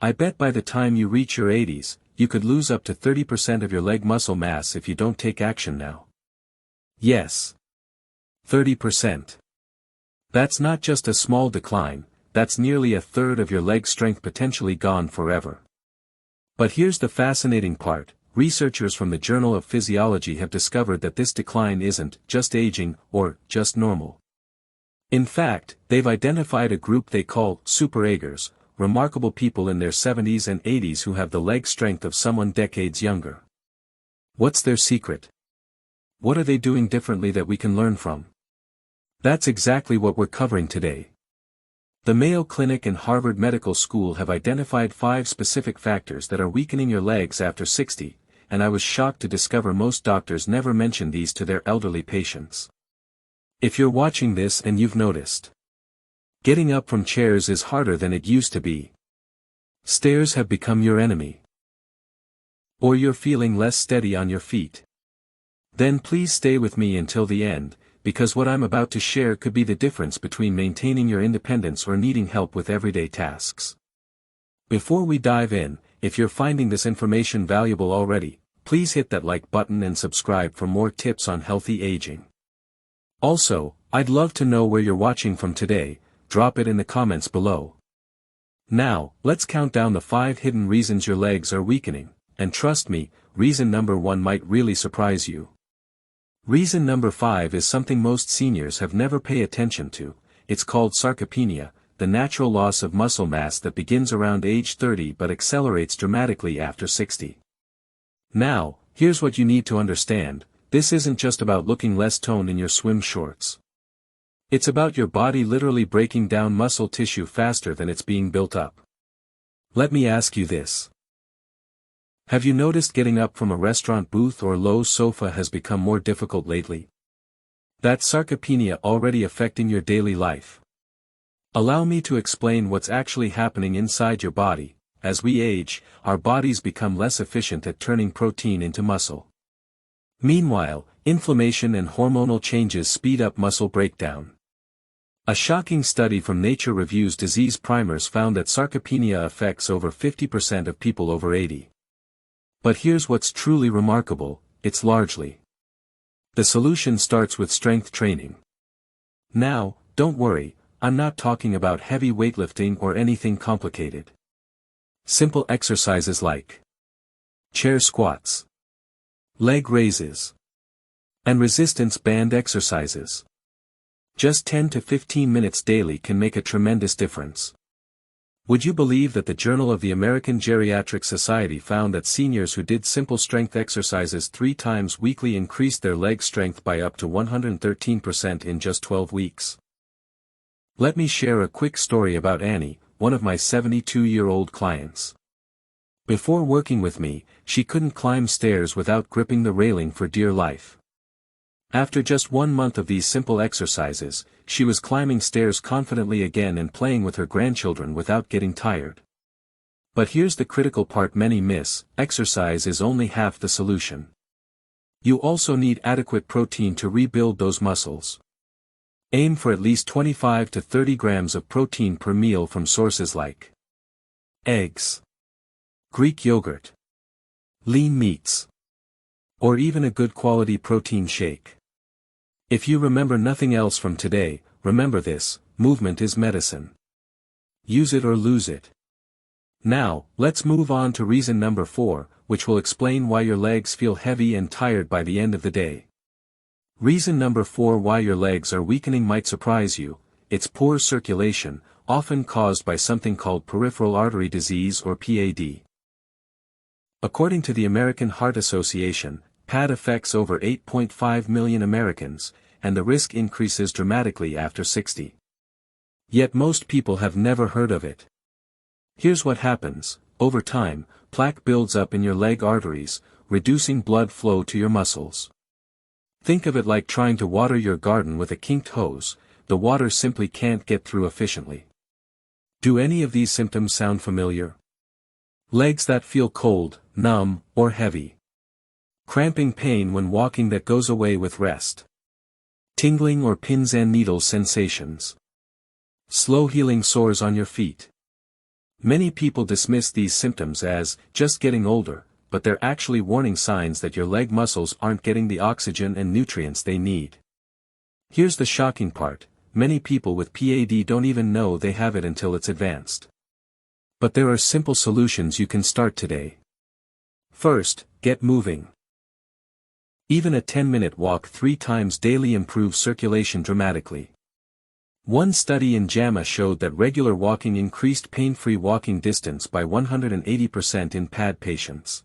I bet by the time you reach your 80s, you could lose up to 30% of your leg muscle mass if you don't take action now. Yes. 30%. That's not just a small decline, that's nearly a third of your leg strength potentially gone forever. But here's the fascinating part, researchers from the Journal of Physiology have discovered that this decline isn't just aging or just normal. In fact, they've identified a group they call superagers, remarkable people in their 70s and 80s who have the leg strength of someone decades younger. What's their secret? What are they doing differently that we can learn from? That's exactly what we're covering today. The Mayo Clinic and Harvard Medical School have identified 5 specific factors that are weakening your legs after 60, and I was shocked to discover most doctors never mention these to their elderly patients. If you're watching this and you've noticed, getting up from chairs is harder than it used to be. Stairs have become your enemy. Or you're feeling less steady on your feet. Then please stay with me until the end, because what I'm about to share could be the difference between maintaining your independence or needing help with everyday tasks. Before we dive in, if you're finding this information valuable already, please hit that like button and subscribe for more tips on healthy aging. Also, I'd love to know where you're watching from today, drop it in the comments below. Now, let's count down the 5 hidden reasons your legs are weakening, and trust me, reason number 1 might really surprise you. Reason number 5 is something most seniors have never paid attention to. It's called sarcopenia, the natural loss of muscle mass that begins around age 30 but accelerates dramatically after 60. Now, here's what you need to understand, this isn't just about looking less toned in your swim shorts. It's about your body literally breaking down muscle tissue faster than it's being built up. Let me ask you this. Have you noticed getting up from a restaurant booth or low sofa has become more difficult lately? That's sarcopenia already affecting your daily life. Allow me to explain what's actually happening inside your body. As we age, our bodies become less efficient at turning protein into muscle. Meanwhile, inflammation and hormonal changes speed up muscle breakdown. A shocking study from Nature Review's Disease Primers found that sarcopenia affects over 50% of people over 80. But here's what's truly remarkable, it's largely. The solution starts with strength training. Now, don't worry, I'm not talking about heavy weightlifting or anything complicated. Simple exercises like chair squats, leg raises, and resistance band exercises. Just 10 to 15 minutes daily can make a tremendous difference. Would you believe that the Journal of the American Geriatric Society found that seniors who did simple strength exercises 3 times weekly increased their leg strength by up to 113% in just 12 weeks? Let me share a quick story about Annie, one of my 72-year-old clients. Before working with me, she couldn't climb stairs without gripping the railing for dear life. After just 1 month of these simple exercises, she was climbing stairs confidently again and playing with her grandchildren without getting tired. But here's the critical part many miss, exercise is only half the solution. You also need adequate protein to rebuild those muscles. Aim for at least 25 to 30 grams of protein per meal from sources like eggs, Greek yogurt, lean meats, or even a good quality protein shake. If you remember nothing else from today, remember this, movement is medicine. Use it or lose it. Now, let's move on to reason number 4, which will explain why your legs feel heavy and tired by the end of the day. Reason number 4 why your legs are weakening might surprise you, it's poor circulation, often caused by something called peripheral artery disease or PAD. According to the American Heart Association, PAD affects over 8.5 million Americans, and the risk increases dramatically after 60. Yet most people have never heard of it. Here's what happens, over time, plaque builds up in your leg arteries, reducing blood flow to your muscles. Think of it like trying to water your garden with a kinked hose, the water simply can't get through efficiently. Do any of these symptoms sound familiar? Legs that feel cold, numb, or heavy. Cramping pain when walking that goes away with rest. Tingling or pins and needles sensations. Slow healing sores on your feet. Many people dismiss these symptoms as just getting older, but they're actually warning signs that your leg muscles aren't getting the oxygen and nutrients they need. Here's the shocking part: many people with PAD don't even know they have it until it's advanced. But there are simple solutions you can start today. First, get moving. Even a 10-minute walk 3 times daily improves circulation dramatically. One study in JAMA showed that regular walking increased pain-free walking distance by 180% in PAD patients.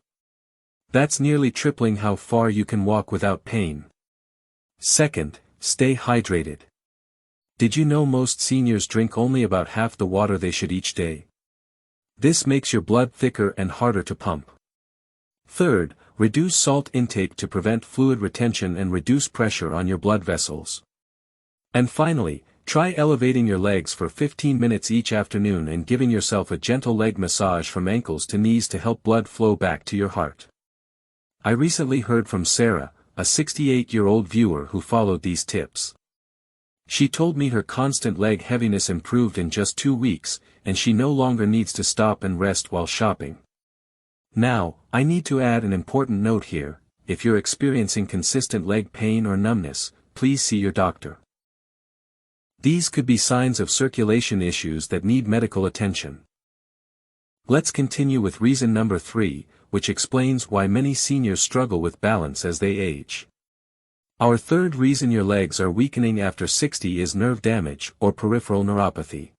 That's nearly tripling how far you can walk without pain. Second, stay hydrated. Did you know most seniors drink only about half the water they should each day? This makes your blood thicker and harder to pump. Third, reduce salt intake to prevent fluid retention and reduce pressure on your blood vessels. And finally, try elevating your legs for 15 minutes each afternoon and giving yourself a gentle leg massage from ankles to knees to help blood flow back to your heart. I recently heard from Sarah, a 68-year-old viewer who followed these tips. She told me her constant leg heaviness improved in just 2 weeks, and she no longer needs to stop and rest while shopping. Now, I need to add an important note here: if you're experiencing consistent leg pain or numbness, please see your doctor. These could be signs of circulation issues that need medical attention. Let's continue with reason number 3, which explains why many seniors struggle with balance as they age. Our third reason your legs are weakening after 60 is nerve damage or peripheral neuropathy.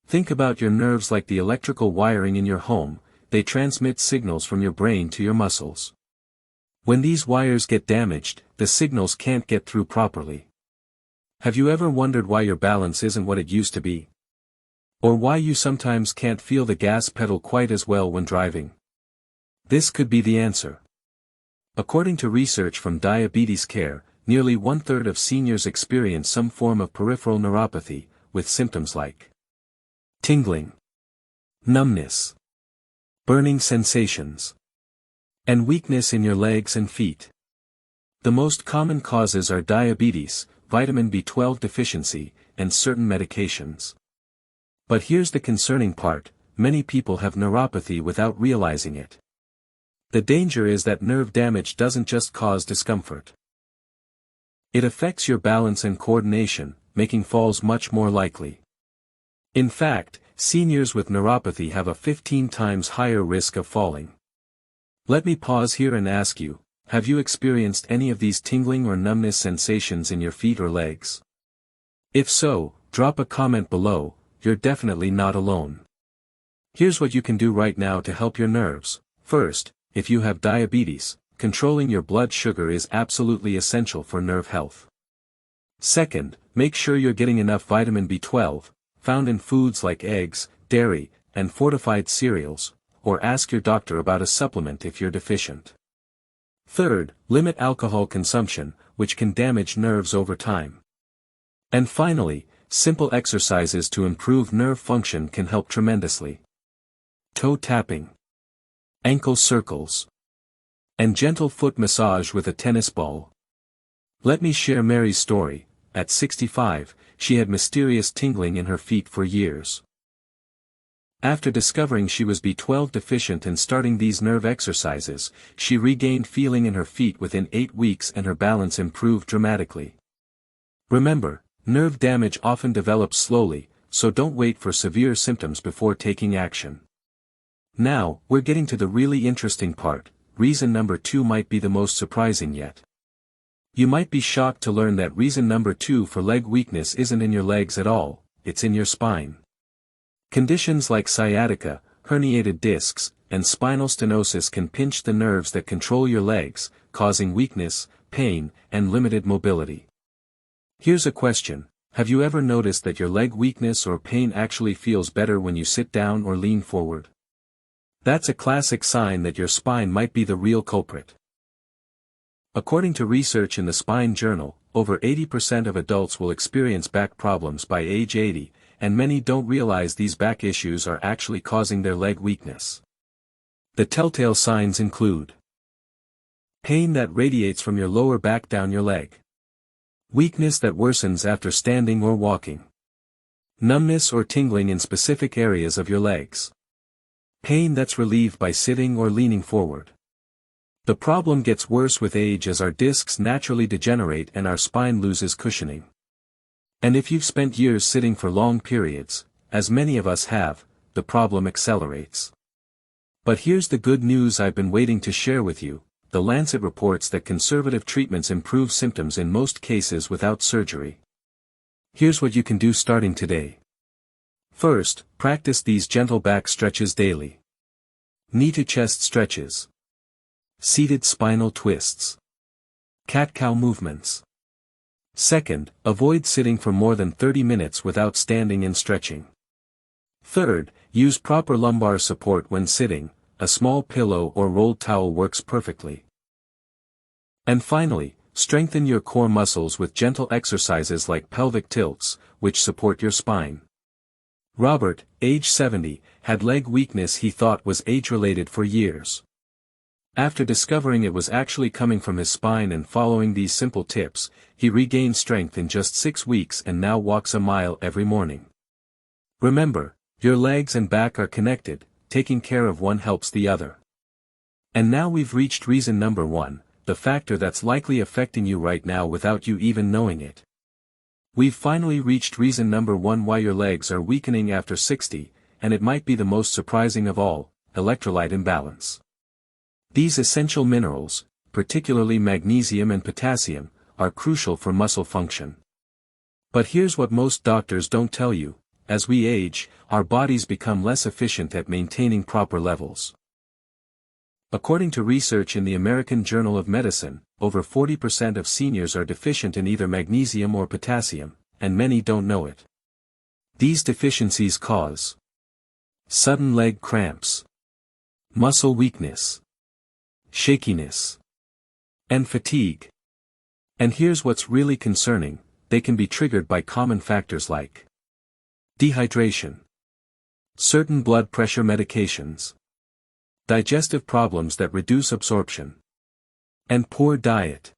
Think about your nerves like the electrical wiring in your home. They transmit signals from your brain to your muscles. When these wires get damaged, the signals can't get through properly. Have you ever wondered why your balance isn't what it used to be? Or why you sometimes can't feel the gas pedal quite as well when driving? This could be the answer. According to research from Diabetes Care, nearly 1/3 of seniors experience some form of peripheral neuropathy, with symptoms like tingling, numbness, burning sensations, and weakness in your legs and feet. The most common causes are diabetes, vitamin B12 deficiency, and certain medications. But here's the concerning part: many people have neuropathy without realizing it. The danger is that nerve damage doesn't just cause discomfort. It affects your balance and coordination, making falls much more likely. In fact, seniors with neuropathy have a 15 times higher risk of falling. Let me pause here and ask you, have you experienced any of these tingling or numbness sensations in your feet or legs? If so, drop a comment below. You're definitely not alone. Here's what you can do right now to help your nerves. First, if you have diabetes, controlling your blood sugar is absolutely essential for nerve health. Second, make sure you're getting enough vitamin B12, found in foods like eggs, dairy, and fortified cereals, or ask your doctor about a supplement if you're deficient. Third, limit alcohol consumption, which can damage nerves over time. And finally, simple exercises to improve nerve function can help tremendously. Toe tapping, ankle circles, and gentle foot massage with a tennis ball. Let me share Mary's story. At 65, she had mysterious tingling in her feet for years. After discovering she was B12 deficient and starting these nerve exercises, she regained feeling in her feet within 8 weeks and her balance improved dramatically. Remember, nerve damage often develops slowly, so don't wait for severe symptoms before taking action. Now, we're getting to the really interesting part. Reason number 2 might be the most surprising yet. You might be shocked to learn that reason number 2 for leg weakness isn't in your legs at all, it's in your spine. Conditions like sciatica, herniated discs, and spinal stenosis can pinch the nerves that control your legs, causing weakness, pain, and limited mobility. Here's a question: have you ever noticed that your leg weakness or pain actually feels better when you sit down or lean forward? That's a classic sign that your spine might be the real culprit. According to research in the Spine Journal, over 80% of adults will experience back problems by age 80, and many don't realize these back issues are actually causing their leg weakness. The telltale signs include pain that radiates from your lower back down your leg, weakness that worsens after standing or walking, Numbness or tingling in specific areas of your legs. Pain that's relieved by sitting or leaning forward. The problem gets worse with age as our discs naturally degenerate and our spine loses cushioning. And if you've spent years sitting for long periods, as many of us have, the problem accelerates. But here's the good news I've been waiting to share with you. The Lancet reports that conservative treatments improve symptoms in most cases without surgery. Here's what you can do starting today. First, practice these gentle back stretches daily. Knee to chest stretches. Seated spinal twists. Cat-cow movements. Second, avoid sitting for more than 30 minutes without standing and stretching. Third, use proper lumbar support when sitting. A small pillow or rolled towel works perfectly. And finally, strengthen your core muscles with gentle exercises like pelvic tilts, which support your spine. Robert, age 70, had leg weakness he thought was age-related for years. After discovering it was actually coming from his spine and following these simple tips, he regained strength in just 6 weeks and now walks a mile every morning. Remember, your legs and back are connected. Taking care of one helps the other. And now we've reached reason number 1, the factor that's likely affecting you right now without you even knowing it. We've finally reached reason number 1 why your legs are weakening after 60, and it might be the most surprising of all, electrolyte imbalance. These essential minerals, particularly magnesium and potassium, are crucial for muscle function. But here's what most doctors don't tell you. As we age, our bodies become less efficient at maintaining proper levels. According to research in the American Journal of Medicine, over 40% of seniors are deficient in either magnesium or potassium, and many don't know it. These deficiencies cause sudden leg cramps, muscle weakness, shakiness, and fatigue. And here's what's really concerning, they can be triggered by common factors like dehydration, certain blood pressure medications, digestive problems that reduce absorption, and poor diet.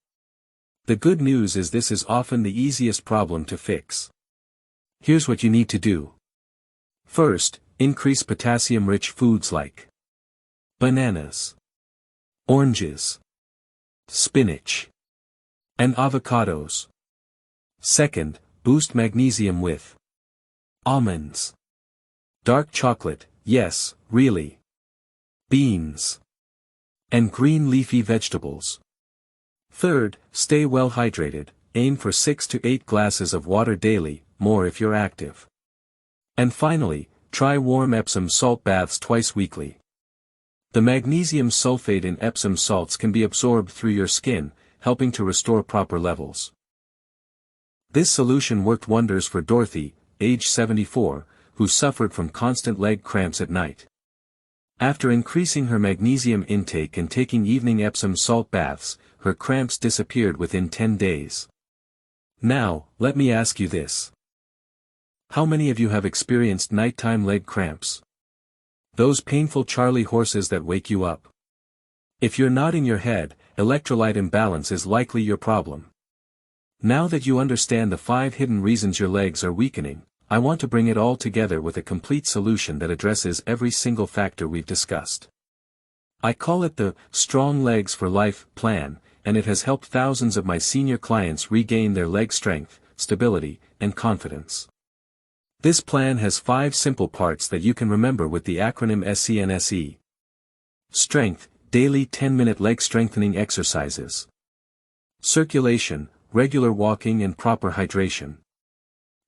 The good news is this is often the easiest problem to fix. Here's what you need to do. First, increase potassium-rich foods like bananas, oranges, spinach, and avocados. Second, boost magnesium with almonds, dark chocolate, yes, really, beans, and green leafy vegetables. Third, stay well hydrated, aim for 6 to 8 glasses of water daily, more if you're active. And finally, try warm Epsom salt baths twice weekly. The magnesium sulfate in Epsom salts can be absorbed through your skin, helping to restore proper levels. This solution worked wonders for Dorothy, age 74, who suffered from constant leg cramps at night. After increasing her magnesium intake and taking evening Epsom salt baths, her cramps disappeared within 10 days. Now, let me ask you this. How many of you have experienced nighttime leg cramps? Those painful Charlie horses that wake you up. If you're nodding your head, electrolyte imbalance is likely your problem. Now that you understand the 5 hidden reasons your legs are weakening, I want to bring it all together with a complete solution that addresses every single factor we've discussed. I call it the Strong Legs for Life plan, and it has helped thousands of my senior clients regain their leg strength, stability, and confidence. This plan has 5 simple parts that you can remember with the acronym SENSE. Strength, daily 10-minute leg strengthening exercises. Circulation, regular walking and proper hydration.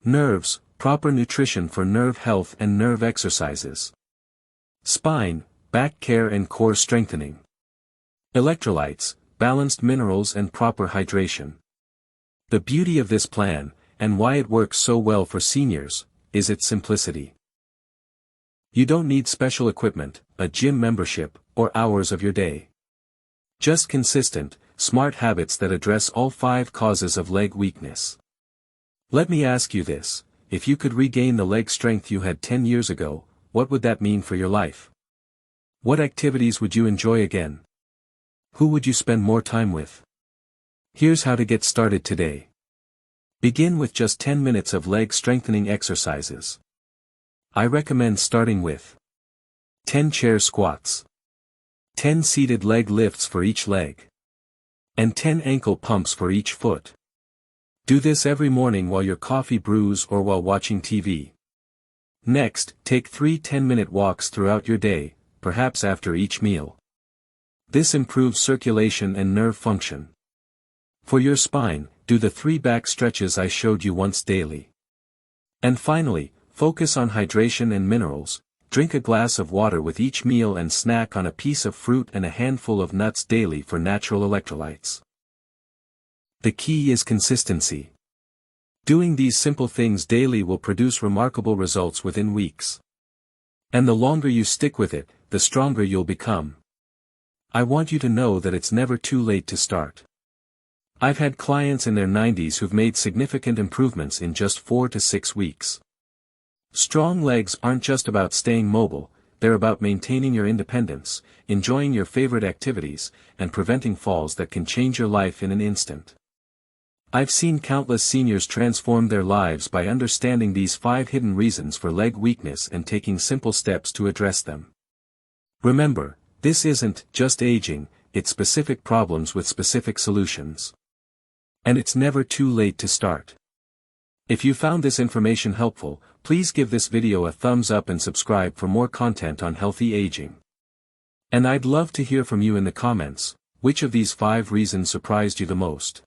Nerves, proper nutrition for nerve health and nerve exercises. Spine, back care and core strengthening. Electrolytes, balanced minerals and proper hydration. The beauty of this plan, and why it works so well for seniors, is its simplicity. You don't need special equipment, a gym membership, or hours of your day. Just consistent, smart habits that address all 5 causes of leg weakness. Let me ask you this, if you could regain the leg strength you had 10 years ago, what would that mean for your life? What activities would you enjoy again? Who would you spend more time with? Here's how to get started today. Begin with just 10 minutes of leg strengthening exercises. I recommend starting with 10 chair squats, 10 seated leg lifts for each leg, and 10 ankle pumps for each foot. Do this every morning while your coffee brews or while watching TV. Next, take 3 10-minute walks throughout your day, perhaps after each meal. This improves circulation and nerve function. For your spine, do the 3 back stretches I showed you once daily. And finally, focus on hydration and minerals. Drink a glass of water with each meal and snack on a piece of fruit and a handful of nuts daily for natural electrolytes. The key is consistency. Doing these simple things daily will produce remarkable results within weeks. And the longer you stick with it, the stronger you'll become. I want you to know that it's never too late to start. I've had clients in their 90s who've made significant improvements in just 4 to 6 weeks. Strong legs aren't just about staying mobile, they're about maintaining your independence, enjoying your favorite activities, and preventing falls that can change your life in an instant. I've seen countless seniors transform their lives by understanding these 5 hidden reasons for leg weakness and taking simple steps to address them. Remember, this isn't just aging, it's specific problems with specific solutions. And it's never too late to start. If you found this information helpful, please give this video a thumbs up and subscribe for more content on healthy aging. And I'd love to hear from you in the comments, which of these 5 reasons surprised you the most?